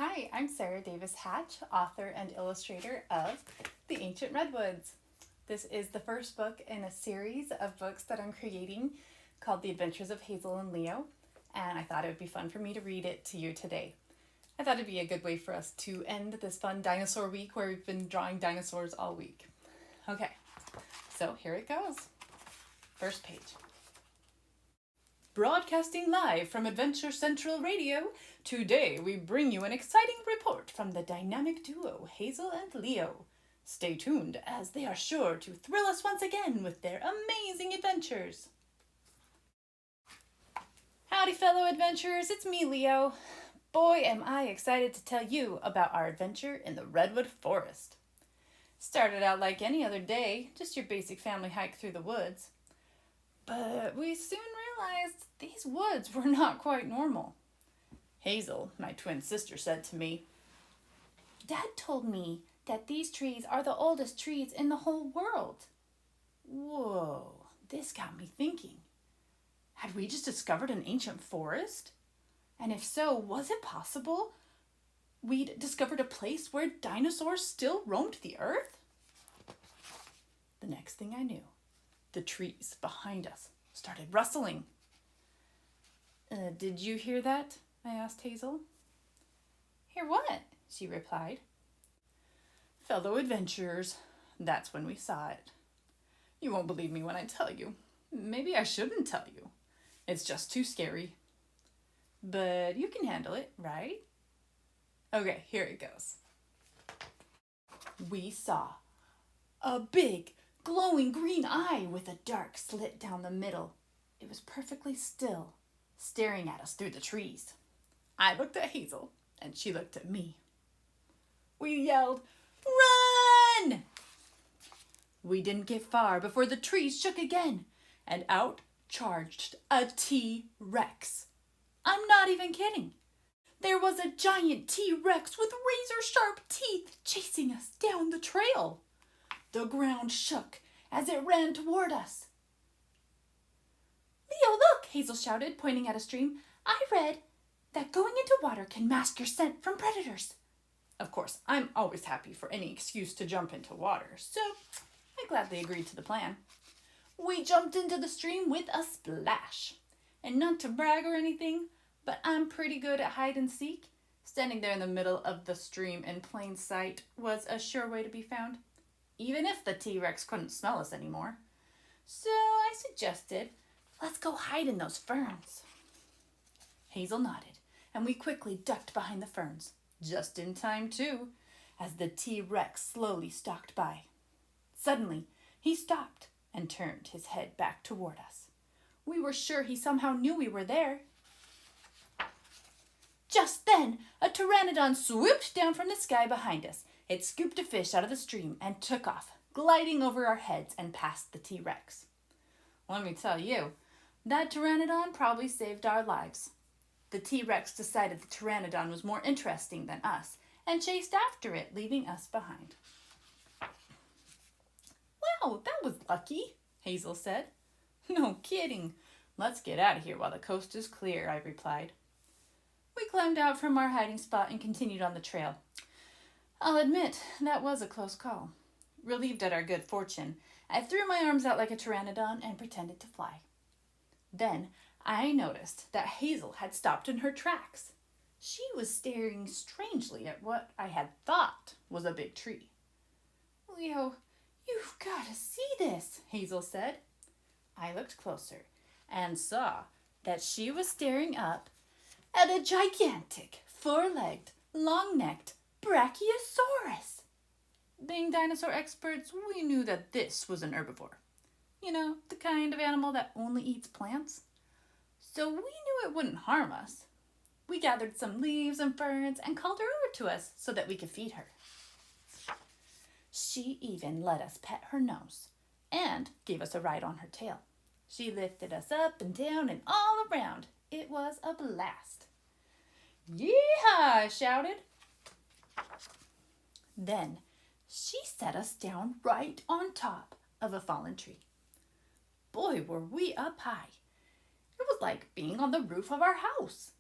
Hi, I'm Sarah Davis Hatch, author and illustrator of The Ancient Redwoods. This is the first book in a series of books that I'm creating called The Adventures of Hazel and Leo, and I thought it would be fun for me to read it to you today. I thought it'd be a good way for us to end this fun dinosaur week where we've been drawing dinosaurs all week. Okay, so here it goes. First page. Broadcasting live from Adventure Central Radio, today we bring you an exciting report from the dynamic duo Hazel and Leo. Stay tuned as they are sure to thrill us once again with their amazing adventures. Howdy fellow adventurers, it's me Leo. Boy am I excited to tell you about our adventure in the Redwood Forest. Started out like any other day, just your basic family hike through the woods. But we soon realized these woods were not quite normal. Hazel, my twin sister, said to me, "Dad told me that these trees are the oldest trees in the whole world." Whoa, this got me thinking. Had we just discovered an ancient forest? And if so, was it possible we'd discovered a place where dinosaurs still roamed the earth? The next thing I knew, the trees behind us started rustling. Did you hear that?" I asked Hazel. "Hear what?" she replied. "Fellow adventurers, that's when we saw it. You won't believe me when I tell you. Maybe I shouldn't tell you. It's just too scary. But you can handle it, right? Okay, here it goes. We saw a big, glowing green eye with a dark slit down the middle. It was perfectly still, staring at us through the trees. I looked at Hazel, and she looked at me. We yelled, "Run!" We didn't get far before the trees shook again, and out charged a T-Rex. I'm not even kidding. There was a giant T-Rex with razor-sharp teeth chasing us down the trail. The ground shook as it ran toward us. "Leo, look!" Hazel shouted, pointing at a stream. "I read that going into water can mask your scent from predators." Of course, I'm always happy for any excuse to jump into water, so I gladly agreed to the plan. We jumped into the stream with a splash. And not to brag or anything, but I'm pretty good at hide and seek. Standing there in the middle of the stream in plain sight was a sure way to be found, even if the T-Rex couldn't smell us anymore. So I suggested, let's go hide in those ferns. Hazel nodded, and we quickly ducked behind the ferns, just in time too, as the T-Rex slowly stalked by. Suddenly, he stopped and turned his head back toward us. We were sure he somehow knew we were there. Just then, a pteranodon swooped down from the sky behind us. It scooped a fish out of the stream and took off, gliding over our heads and past the T-Rex. Let me tell you, that pteranodon probably saved our lives. The T-Rex decided the pteranodon was more interesting than us and chased after it, leaving us behind. "Wow, that was lucky," Hazel said. "No kidding. Let's get out of here while the coast is clear," I replied. We climbed out from our hiding spot and continued on the trail. I'll admit, that was a close call. Relieved at our good fortune, I threw my arms out like a pteranodon and pretended to fly. Then I noticed that Hazel had stopped in her tracks. She was staring strangely at what I had thought was a big tree. "Leo, you've got to see this," Hazel said. I looked closer and saw that she was staring up at a gigantic, four-legged, long-necked Brachiosaurus. Being dinosaur experts, we knew that this was an herbivore. You know, the kind of animal that only eats plants. So we knew it wouldn't harm us. We gathered some leaves and ferns and called her over to us so that we could feed her. She even let us pet her nose and gave us a ride on her tail. She lifted us up and down and all around. It was a blast. "Yeehaw!" I shouted. Then she set us down right on top of a fallen tree. Boy, were we up high. It was like being on the roof of our house.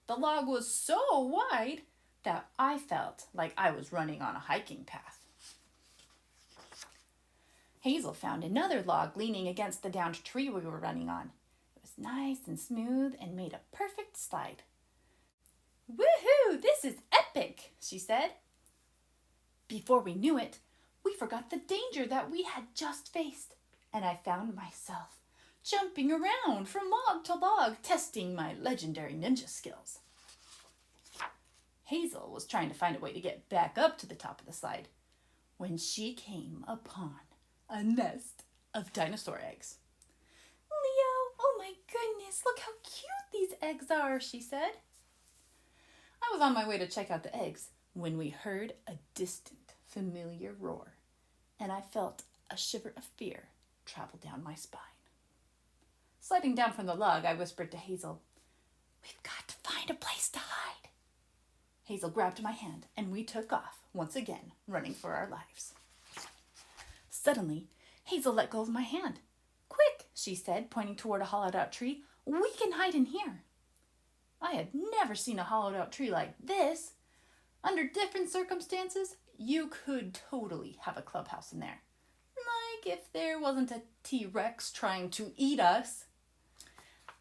The log was so wide that I felt like I was running on a hiking path. Hazel found another log leaning against the downed tree we were running on. It was nice and smooth and made a perfect slide. "Woohoo! This is epic," she said. Before we knew it, we forgot the danger that we had just faced, and I found myself jumping around from log to log, testing my legendary ninja skills. Hazel was trying to find a way to get back up to the top of the slide when she came upon a nest of dinosaur eggs. "Leo, oh my goodness, look how cute these eggs are," she said. I was on my way to check out the eggs when we heard a distant, familiar roar, and I felt a shiver of fear travel down my spine. Sliding down from the log, I whispered to Hazel, "We've got to find a place to hide." Hazel grabbed my hand, and we took off, once again, running for our lives. Suddenly, Hazel let go of my hand. "Quick," she said, pointing toward a hollowed-out tree. "We can hide in here." I had never seen a hollowed-out tree like this. Under different circumstances, you could totally have a clubhouse in there. Like if there wasn't a T-Rex trying to eat us.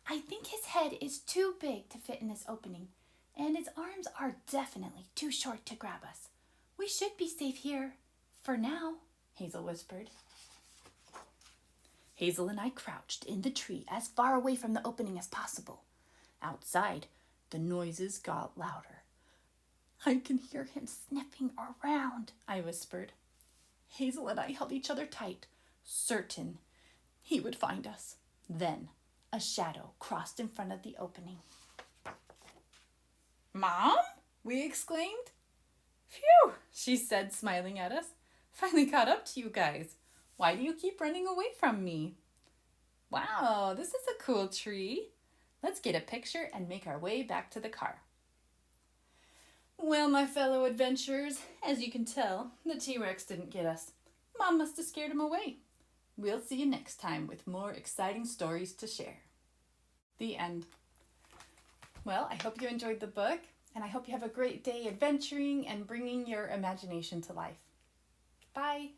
"I think his head is too big to fit in this opening, and his arms are definitely too short to grab us. We should be safe here, for now," Hazel whispered. Hazel and I crouched in the tree as far away from the opening as possible. Outside, the noises got louder. "I can hear him sniffing around," I whispered. Hazel and I held each other tight, certain he would find us. Then a shadow crossed in front of the opening. "Mom?" we exclaimed. "Phew," she said, smiling at us. "Finally caught up to you guys. Why do you keep running away from me?" "Wow, this is a cool tree. Let's get a picture and make our way back to the car." Well, my fellow adventurers, as you can tell, the T-Rex didn't get us. Mom must have scared him away. We'll see you next time with more exciting stories to share. The end. Well, I hope you enjoyed the book, and I hope you have a great day adventuring and bringing your imagination to life. Bye.